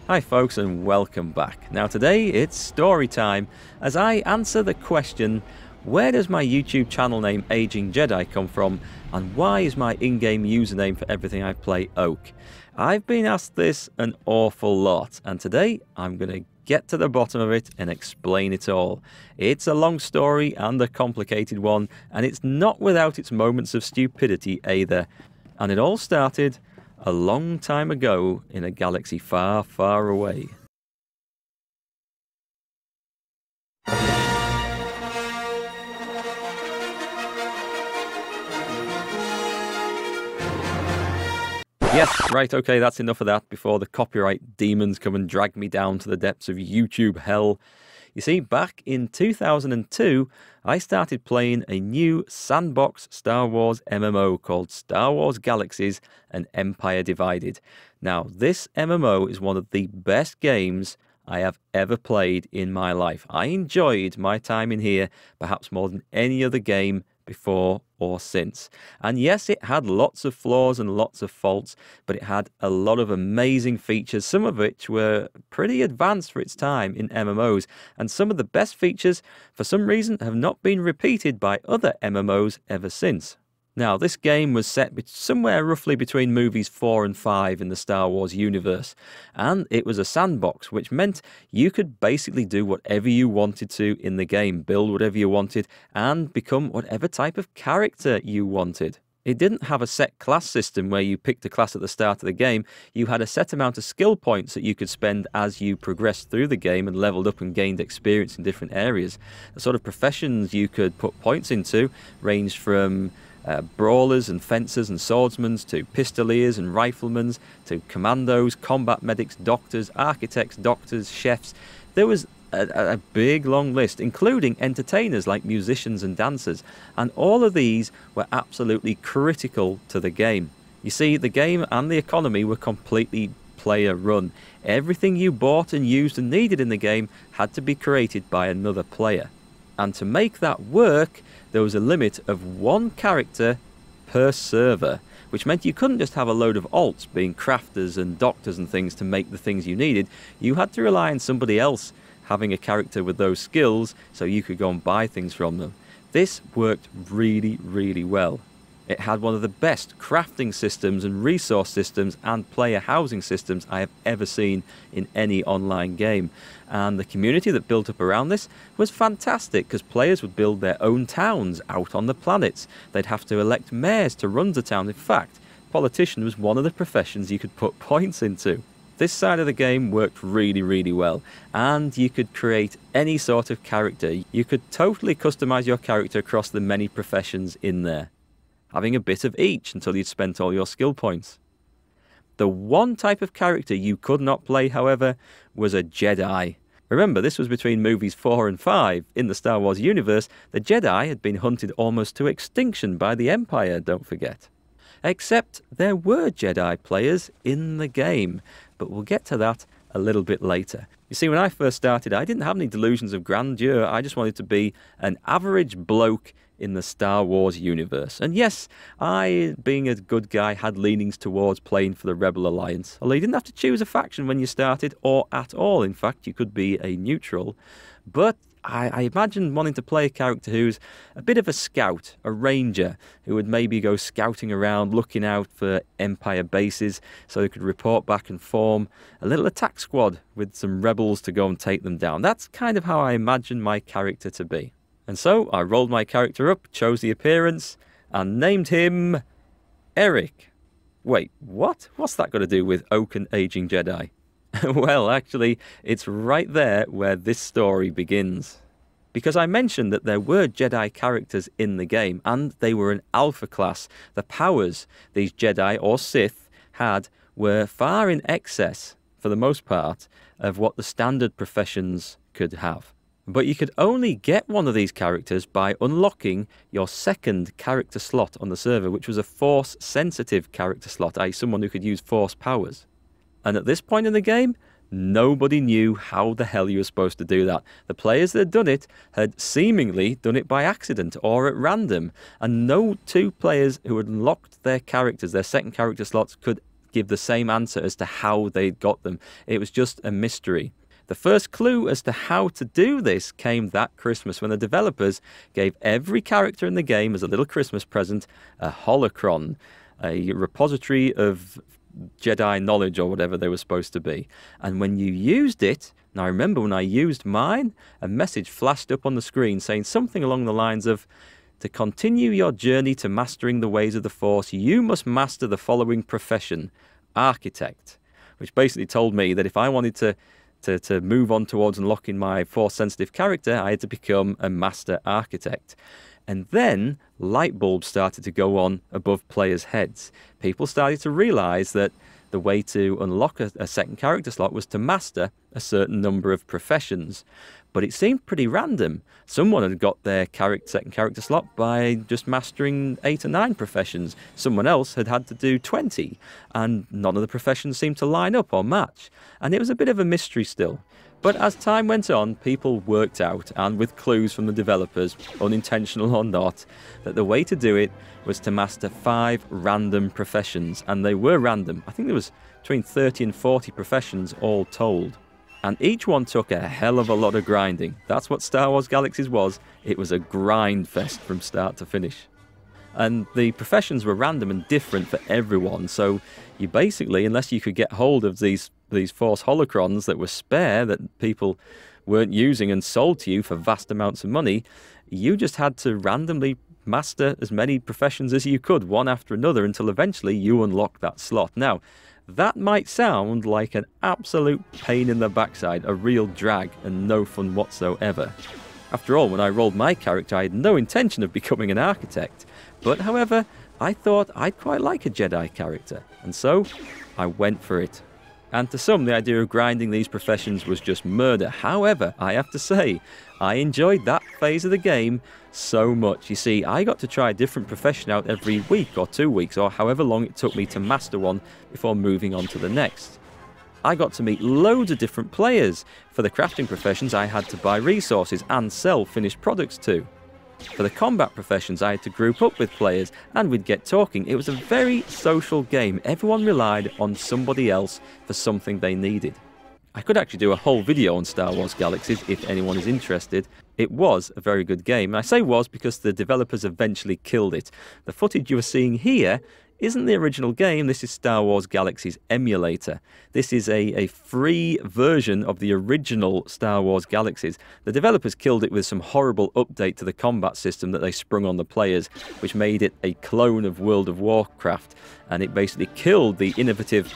Hi folks and welcome back. Now today it's story time as I answer the question, where does my YouTube channel name AgingJedi come from and why is my in-game username for everything I play Oake? I've been asked this an awful lot and today I'm going to get to the bottom of it and explain it all. It's a long story and a complicated one and it's not without its moments of stupidity either. And it all started a long time ago in a galaxy far, far away. Yes, right, okay, that's enough of that before the copyright demons come and drag me down to the depths of YouTube hell. You see, back in 2002, I started playing a new sandbox Star Wars MMO called Star Wars Galaxies and Empire Divided. Now, this MMO is one of the best games I have ever played in my life. I enjoyed my time in here perhaps more than any other game before or since. And yes, it had lots of flaws and lots of faults, but it had a lot of amazing features, some of which were pretty advanced for its time in MMOs. And some of the best features, for some reason, have not been repeated by other MMOs ever since. Now, this game was set somewhere roughly between movies 4 and 5 in the Star Wars universe, and it was a sandbox, which meant you could basically do whatever you wanted to in the game, build whatever you wanted, and become whatever type of character you wanted. It didn't have a set class system where you picked a class at the start of the game. You had a set amount of skill points that you could spend as you progressed through the game and leveled up and gained experience in different areas. The sort of professions you could put points into ranged from brawlers and fencers and swordsmen to pistoliers and riflemen to commandos, combat medics, doctors, architects, doctors, chefs. There was a big long list, including entertainers like musicians and dancers, and all of these were absolutely critical to the game. You see, the game and the economy were completely player run. Everything you bought and used and needed in the game had to be created by another player. And to make that work, there was a limit of one character per server, which meant you couldn't just have a load of alts being crafters and doctors and things to make the things you needed. You had to rely on somebody else having a character with those skills so you could go and buy things from them. This worked really, really well. It had one of the best crafting systems and resource systems and player housing systems I have ever seen in any online game. And the community that built up around this was fantastic because players would build their own towns out on the planets. They'd have to elect mayors to run the town. In fact, politician was one of the professions you could put points into. This side of the game worked really, really well, and you could create any sort of character. You could totally customize your character across the many professions in there, having a bit of each until you'd spent all your skill points. The one type of character you could not play, however, was a Jedi. Remember, this was between movies 4 and 5. In the Star Wars universe, the Jedi had been hunted almost to extinction by the Empire, don't forget. Except there were Jedi players in the game, but we'll get to that a little bit later. You see, when I first started, I didn't have any delusions of grandeur. I just wanted to be an average bloke in the Star Wars universe. And yes, I, being a good guy, had leanings towards playing for the Rebel Alliance. Although you didn't have to choose a faction when you started, or at all. In fact, you could be a neutral. But I imagined wanting to play a character who's a bit of a scout, a ranger, who would maybe go scouting around, looking out for Empire bases, so they could report back and form a little attack squad with some rebels to go and take them down. That's kind of how I imagined my character to be. And so I rolled my character up, chose the appearance, and named him Eric. Wait, what? What's that got to do with Oake and AgingJedi? Well, actually, it's right there where this story begins. Because I mentioned that there were Jedi characters in the game, and they were an alpha class. The powers these Jedi or Sith had were far in excess, for the most part, of what the standard professions could have. But you could only get one of these characters by unlocking your second character slot on the server, which was a Force-sensitive character slot, i.e. someone who could use Force powers. And at this point in the game, nobody knew how the hell you were supposed to do that. The players that had done it had seemingly done it by accident or at random, and no two players who had unlocked their characters, their second character slots, could give the same answer as to how they'd got them. It was just a mystery. The first clue as to how to do this came that Christmas when the developers gave every character in the game as a little Christmas present a holocron, a repository of Jedi knowledge or whatever they were supposed to be. And when you used it, and I remember when I used mine, a message flashed up on the screen saying something along the lines of, to continue your journey to mastering the ways of the Force, you must master the following profession, Architect, which basically told me that if I wanted to move on towards unlocking my Force-sensitive character, I had to become a Master Architect. And then light bulbs started to go on above players' heads. People started to realise that the way to unlock a second character slot was to master a certain number of professions. But it seemed pretty random. Someone had got their second character slot by just mastering 8 or 9 professions. Someone else had had to do 20. And none of the professions seemed to line up or match. And it was a bit of a mystery still. But as time went on, people worked out, and with clues from the developers, unintentional or not, that the way to do it was to master 5 random professions. And they were random. I think there was between 30 and 40 professions all told. And each one took a hell of a lot of grinding. That's what Star Wars Galaxies was. It was a grind fest from start to finish. And the professions were random and different for everyone. So you basically, unless you could get hold of these Force holocrons that were spare, that people weren't using and sold to you for vast amounts of money, you just had to randomly master as many professions as you could, one after another, until eventually you unlock that slot. Now, that might sound like an absolute pain in the backside, a real drag and no fun whatsoever. After all, when I rolled my character, I had no intention of becoming an architect. But, however, I thought I'd quite like a Jedi character, and so I went for it. And to some, the idea of grinding these professions was just murder. However, I have to say, I enjoyed that phase of the game so much. You see, I got to try a different profession out every week or 2 weeks, or however long it took me to master one before moving on to the next. I got to meet loads of different players. For the crafting professions, I had to buy resources and sell finished products too. For the combat professions, I had to group up with players and we'd get talking. It was a very social game. Everyone relied on somebody else for something they needed. I could actually do a whole video on Star Wars Galaxies if anyone is interested. It was a very good game. And I say was because the developers eventually killed it. The footage you are seeing here isn't the original game. This is Star Wars Galaxies emulator. This is a free version of the original Star Wars Galaxies. The developers killed it with some horrible update to the combat system that they sprung on the players, which made it a clone of World of Warcraft, and it basically killed the innovative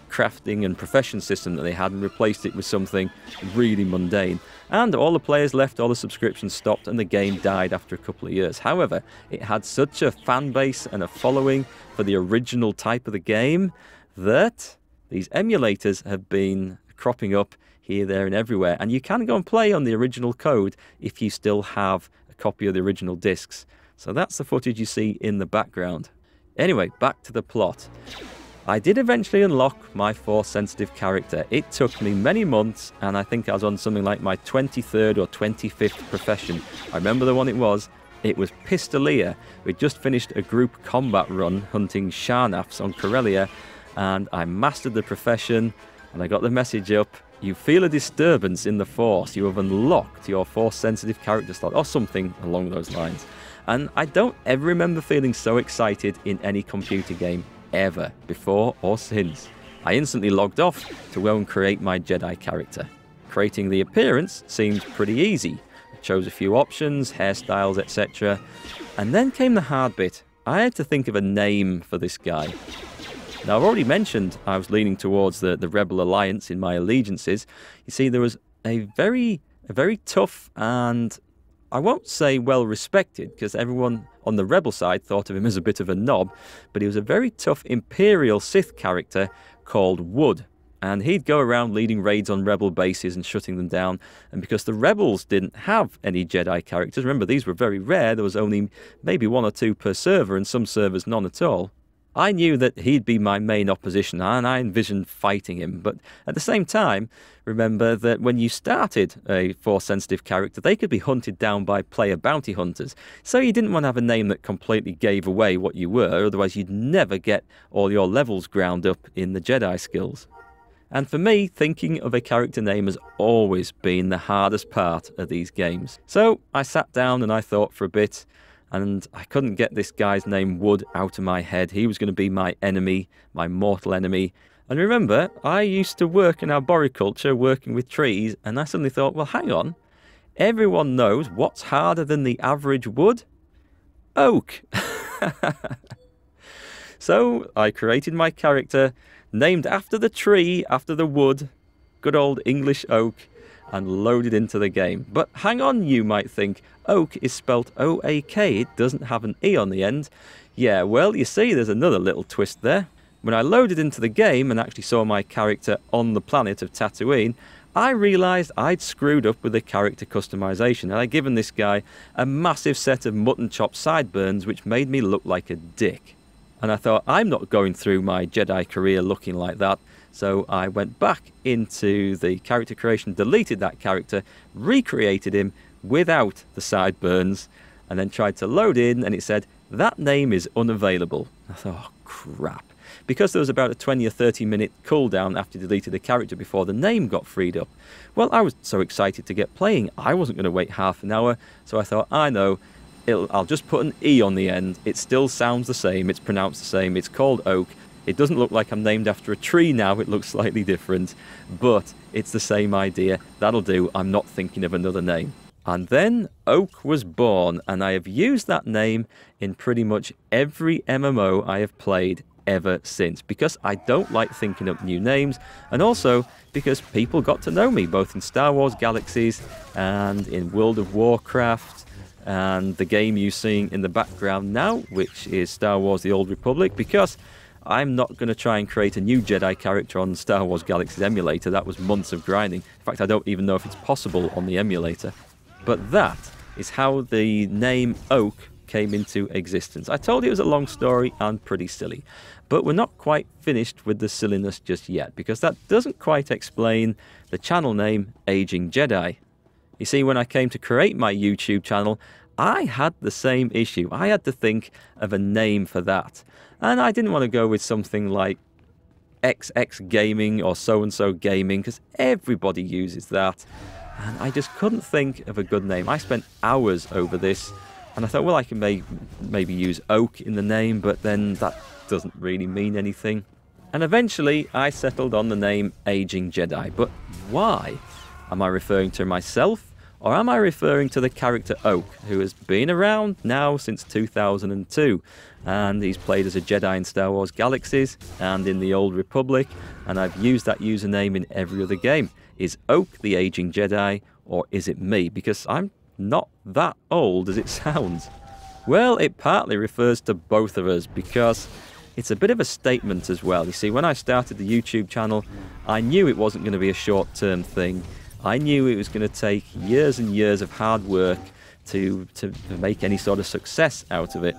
crafting and profession system that they had and replaced it with something really mundane. And all the players left, all the subscriptions stopped, and the game died after a couple of years. However, it had such a fan base and a following for the original type of the game that these emulators have been cropping up here, there, and everywhere. And you can go and play on the original code if you still have a copy of the original discs. So that's the footage you see in the background. Anyway, back to the plot. I did eventually unlock my Force-sensitive character. It took me many months, and I think I was on something like my 23rd or 25th profession. I remember the one it was. It was Pistolier. We'd just finished a group combat run hunting Sharnafs on Corellia, and I mastered the profession, and I got the message up. You feel a disturbance in the Force. You have unlocked your Force-sensitive character slot, or something along those lines. And I don't ever remember feeling so excited in any computer game ever, before or since. I instantly logged off to go and create my Jedi character. Creating the appearance seemed pretty easy. I chose a few options, hairstyles, etc. And then came the hard bit. I had to think of a name for this guy. Now, I've already mentioned I was leaning towards the Rebel Alliance in my allegiances. You see, there was a very tough and, I won't say well-respected, because everyone on the Rebel side thought of him as a bit of a knob, but he was a very tough Imperial Sith character called Wood. And he'd go around leading raids on Rebel bases and shutting them down. And because the Rebels didn't have any Jedi characters, remember these were very rare, there was only maybe 1 or 2 per server, and some servers none at all, I knew that he'd be my main opposition, and I envisioned fighting him. But at the same time, remember that when you started a Force-sensitive character, they could be hunted down by player bounty hunters. So you didn't want to have a name that completely gave away what you were, otherwise you'd never get all your levels ground up in the Jedi skills. And for me, thinking of a character name has always been the hardest part of these games. So I sat down and I thought for a bit, and I couldn't get this guy's name Wood out of my head. He was going to be my enemy, my mortal enemy. And remember, I used to work in arboriculture, working with trees, and I suddenly thought, well, hang on. Everyone knows what's harder than the average wood? Oak. So I created my character, named after the tree, after the wood, good old English oak, and loaded into the game. But hang on, you might think, oak is spelt O-A-K, it doesn't have an E on the end. Yeah, well, you see, there's another little twist there. When I loaded into the game and actually saw my character on the planet of Tatooine, I realised I'd screwed up with the character customization, and I'd given this guy a massive set of mutton chop sideburns which made me look like a dick. And I thought, I'm not going through my Jedi career looking like that. So I went back into the character creation, deleted that character, recreated him without the sideburns, and then tried to load in, and it said, that name is unavailable. I thought, oh, crap. Because there was about a 20 or 30 minute cooldown after you deleted the character before the name got freed up. Well, I was so excited to get playing, I wasn't going to wait half an hour. So I thought, I know. I'll just put an E on the end. It still sounds the same. It's pronounced the same. It's called Oak. It doesn't look like I'm named after a tree now. It looks slightly different. But it's the same idea. That'll do. I'm not thinking of another name. And then Oak was born. And I have used that name in pretty much every MMO I have played ever since. Because I don't like thinking up new names. And also because people got to know me both in Star Wars Galaxies and in World of Warcraft. And the game you're seeing in the background now, which is Star Wars The Old Republic, because I'm not going to try and create a new Jedi character on Star Wars Galaxies emulator. That was months of grinding. In fact, I don't even know if it's possible on the emulator. But that is how the name Oak came into existence. I told you it was a long story and pretty silly. But we're not quite finished with the silliness just yet, because that doesn't quite explain the channel name AgingJedi. You see, when I came to create my YouTube channel, I had the same issue. I had to think of a name for that. And I didn't want to go with something like XX Gaming or so-and-so Gaming, because everybody uses that. And I just couldn't think of a good name. I spent hours over this, and I thought, well, I can maybe use Oak in the name, but then that doesn't really mean anything. And eventually, I settled on the name AgingJedi. But why? Am I referring to myself? Or am I referring to the character Oak, who has been around now since 2002, and he's played as a Jedi in Star Wars Galaxies and in the Old Republic, and I've used that username in every other game. Is Oak the Aging Jedi, or is it me? Because I'm not that old as it sounds. Well, it partly refers to both of us, because it's a bit of a statement as well. You see, when I started the YouTube channel, I knew it wasn't going to be a short-term thing. I knew it was going to take years and years of hard work to make any sort of success out of it.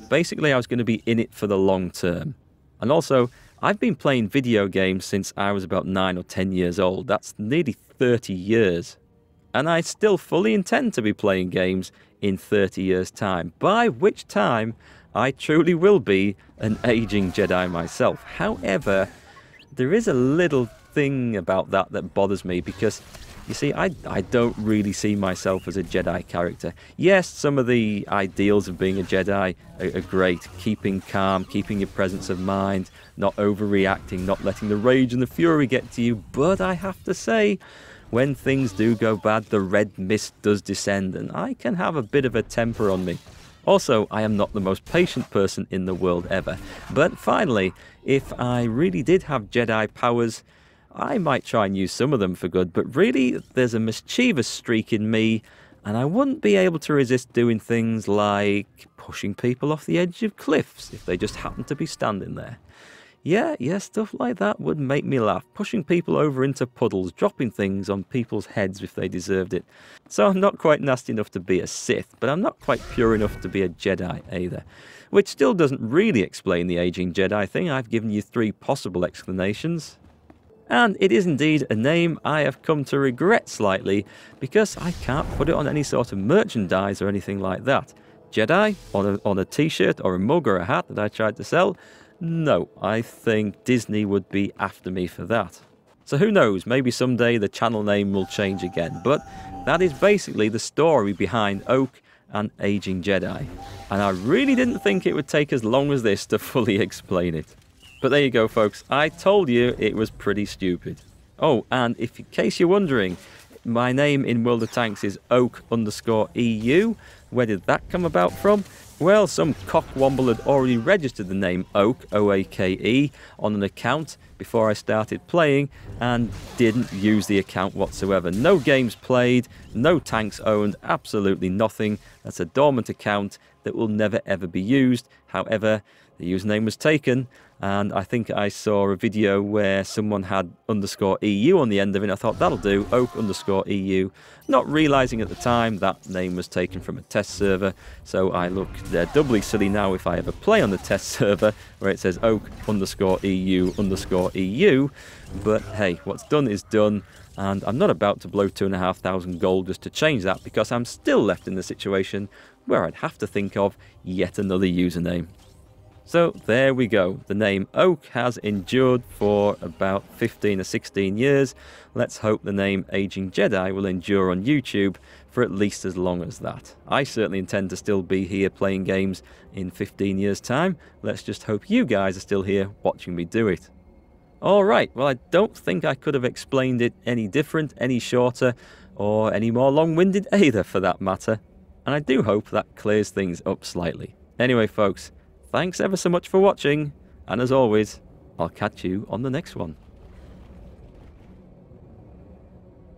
Basically, I was going to be in it for the long term. And also, I've been playing video games since I was about 9 or 10 years old. That's nearly 30 years. And I still fully intend to be playing games in 30 years' time, by which time I truly will be an aging Jedi myself. However, there is a little thing about that that bothers me, because you see, I don't really see myself as a Jedi character. Yes, some of the ideals of being a Jedi are great. Keeping calm, keeping your presence of mind, not overreacting, not letting the rage and the fury get to you. But I have to say, when things do go bad, the red mist does descend, and I can have a bit of a temper on me. Also, I am not the most patient person in the world ever. But finally, if I really did have Jedi powers, I might try and use some of them for good, but really there's a mischievous streak in me, and I wouldn't be able to resist doing things like pushing people off the edge of cliffs if they just happen to be standing there. Yeah, stuff like that would make me laugh. Pushing people over into puddles, dropping things on people's heads if they deserved it. So I'm not quite nasty enough to be a Sith, but I'm not quite pure enough to be a Jedi either. Which still doesn't really explain the aging Jedi thing. I've given you 3 possible explanations. And it is indeed a name I have come to regret slightly, because I can't put it on any sort of merchandise or anything like that. Jedi, on a t-shirt or a mug or a hat that I tried to sell? No, I think Disney would be after me for that. So who knows, maybe someday the channel name will change again, but that is basically the story behind Oake and Aging Jedi. And I really didn't think it would take as long as this to fully explain it. But there you go, folks. I told you it was pretty stupid. Oh, and in case you're wondering, my name in World of Tanks is Oake_EU. Where did that come about from? Well, some cockwomble had already registered the name Oake, O-A-K-E, on an account before I started playing and didn't use the account whatsoever. No games played, no tanks owned, absolutely nothing. That's a dormant account that will never ever be used. However, the username was taken, and I think I saw a video where someone had _EU on the end of it. I thought, that'll do, Oake_EU. Not realising at the time that name was taken from a test server, so I look doubly silly now if I ever play on the test server where it says Oake_EU_EU. But hey, what's done is done, and I'm not about to blow 2,500 gold just to change that, because I'm still left in the situation where I'd have to think of yet another username. So there we go. The name Oake has endured for about 15 or 16 years. Let's hope the name Aging Jedi will endure on YouTube for at least as long as that. I certainly intend to still be here playing games in 15 years' time. Let's just hope you guys are still here watching me do it. Alright, well, I don't think I could have explained it any different, any shorter, or any more long-winded either, for that matter. And I do hope that clears things up slightly. Anyway, folks, thanks ever so much for watching, and as always, I'll catch you on the next one.